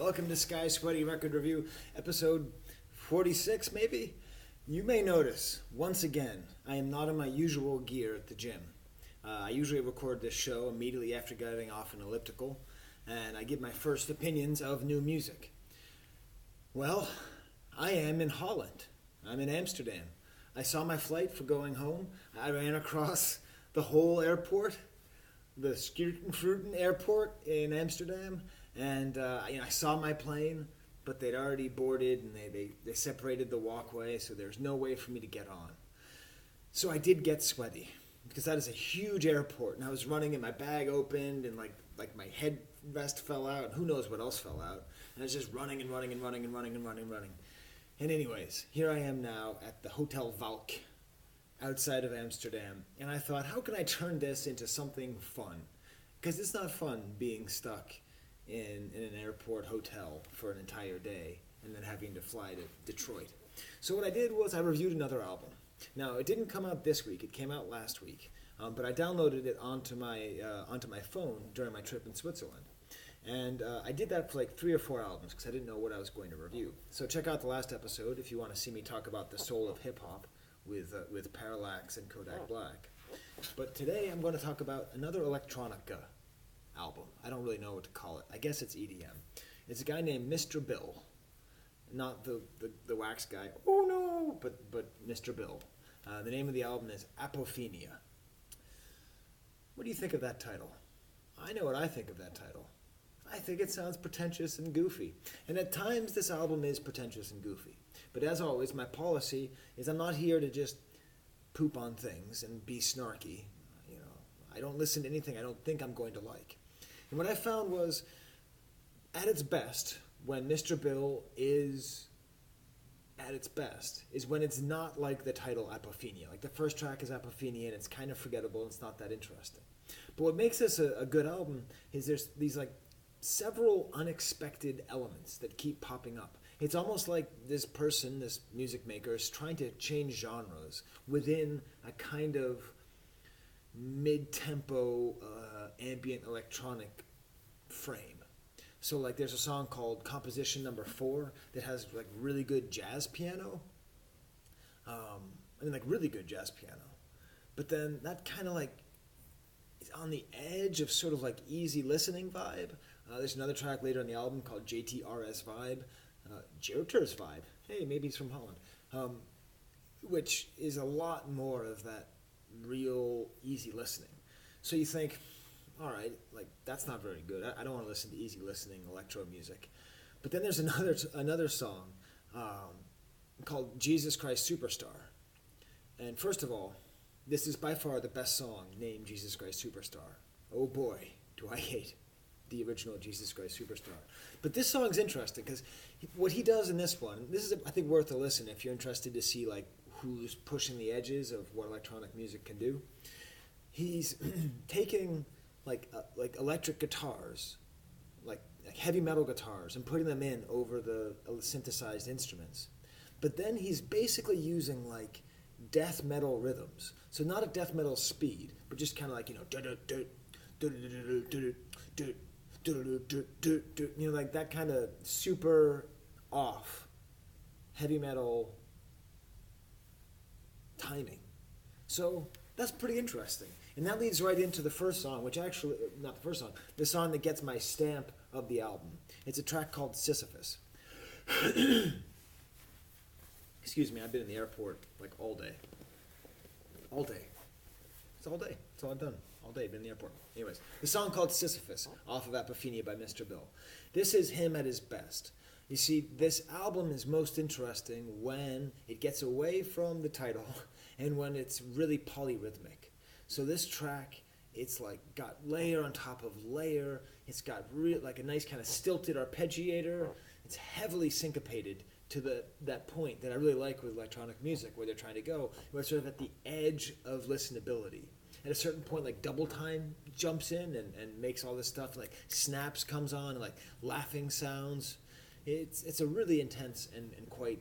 welcome to Skye Sweaty Record Review, episode 46 maybe? You may notice, once again, I am not in my usual gear at the gym. I usually record this show immediately after getting off an elliptical, and I give my first opinions of new music. Well, I am in Holland. I'm in Amsterdam. I saw my flight for going home. I ran across the whole airport, the Schuttenfruiten airport in Amsterdam, and I saw my plane, but they'd already boarded and they separated the walkway, so there's no way for me to get on. So I did get sweaty, because that is a huge airport, and I was running and my bag opened and like my head vest fell out, and who knows what else fell out. And I was just running. And anyways, here I am now at the Hotel Valk outside of Amsterdam, and I thought, how can I turn this into something fun? Because it's not fun being stuck in an airport hotel for an entire day and then having to fly to Detroit. So what I did was I reviewed another album. Now, it didn't come out this week, it came out last week, but I downloaded it onto my phone during my trip in Switzerland. And I did that for like 3 or 4 albums because I didn't know what I was going to review. So check out the last episode if you want to see me talk about the soul of hip-hop with Parallax and Kodak Black. But today I'm going to talk about another Electronica album. I don't really know what to call it. I guess it's EDM. It's a guy named Mr. Bill. Not the wax guy, oh no, but Mr. Bill. The name of the album is Apophenia. What do you think of that title? I know what I think of that title. I think it sounds pretentious and goofy. And at times this album is pretentious and goofy. But as always, my policy is I'm not here to just poop on things and be snarky. I don't listen to anything I don't think I'm going to like. And what I found was, at its best, when Mr. Bill is at its best, is when it's not like the title Apophenia. Like the first track is Apophenia and it's kind of forgettable and it's not that interesting. But what makes this a good album is there's these like several unexpected elements that keep popping up. It's almost like this person, this music maker, is trying to change genres within a kind of mid-tempo ambient electronic frame. So like there's a song called Composition Number 4 that has like really good jazz piano. Like really good jazz piano. But then that kind of like is on the edge of sort of like easy listening vibe. There's another track later on the album called JTRS Vibe. JTRS Vibe. Hey, maybe he's from Holland. Which is a lot more of that real easy listening. So you think, all right, like that's not very good. I don't want to listen to easy listening electro music. But then there's another song called Jesus Christ Superstar. And first of all, this is by far the best song named Jesus Christ Superstar. Oh boy, do I hate the original Jesus Christ Superstar. But this song's interesting because what he does in this one, this is I think worth a listen if you're interested to see like who's pushing the edges of what electronic music can do. He's taking like electric guitars, like heavy metal guitars, and putting them in over the synthesized instruments. But then he's basically using like death metal rhythms. So not a death metal speed, but just kind of like, like that kind of super off heavy metal timing. So that's pretty interesting. And that leads right into the first song, which actually, not the first song, the song that gets my stamp of the album. It's a track called Sisyphus. Excuse me, I've been in the airport like all day. All day. It's all day. That's all I've done. All day, been in the airport. Anyways, the song called Sisyphus, off of Apophenia by Mr. Bill. This is him at his best. You see, this album is most interesting when it gets away from the title and when it's really polyrhythmic. So this track, it's like got layer on top of layer. It's got like a nice kind of stilted arpeggiator. It's heavily syncopated to that point that I really like with electronic music, where they're trying to go, where it's sort of at the edge of listenability. At a certain point, like double time jumps in and makes all this stuff, like snaps comes on, and like laughing sounds. It's a really intense and quite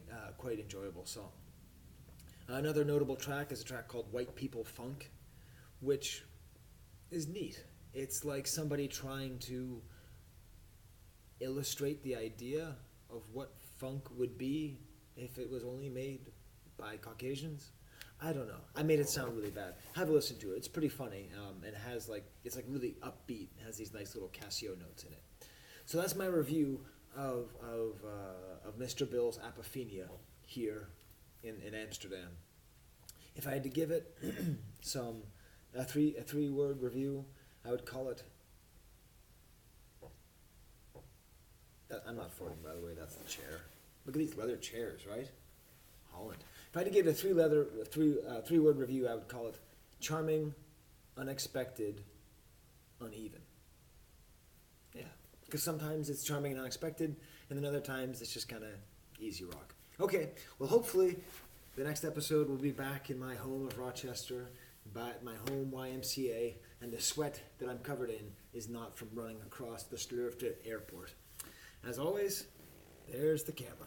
enjoyable song. Another notable track is a track called White People Funk, which is neat. It's like somebody trying to illustrate the idea of what funk would be if it was only made by Caucasians. I don't know. I made it sound really bad. Have a listen to it. It's pretty funny. And it has it's like really upbeat. It has these nice little Casio notes in it. So that's my review of Mr. Bill's Apophenia here in Amsterdam. If I had to give it a three word review, I would call it. I'm not farting, by the way. That's the chair. Look at these leather chairs, right? Holland. If I had to give it a three word review, I would call it charming, unexpected, uneven. Yeah, because sometimes it's charming and unexpected, and then other times it's just kind of easy rock. Okay, well, hopefully the next episode will be back in my home of Rochester, at my home YMCA, and the sweat that I'm covered in is not from running across the Slurfte airport. As always, there's the camera.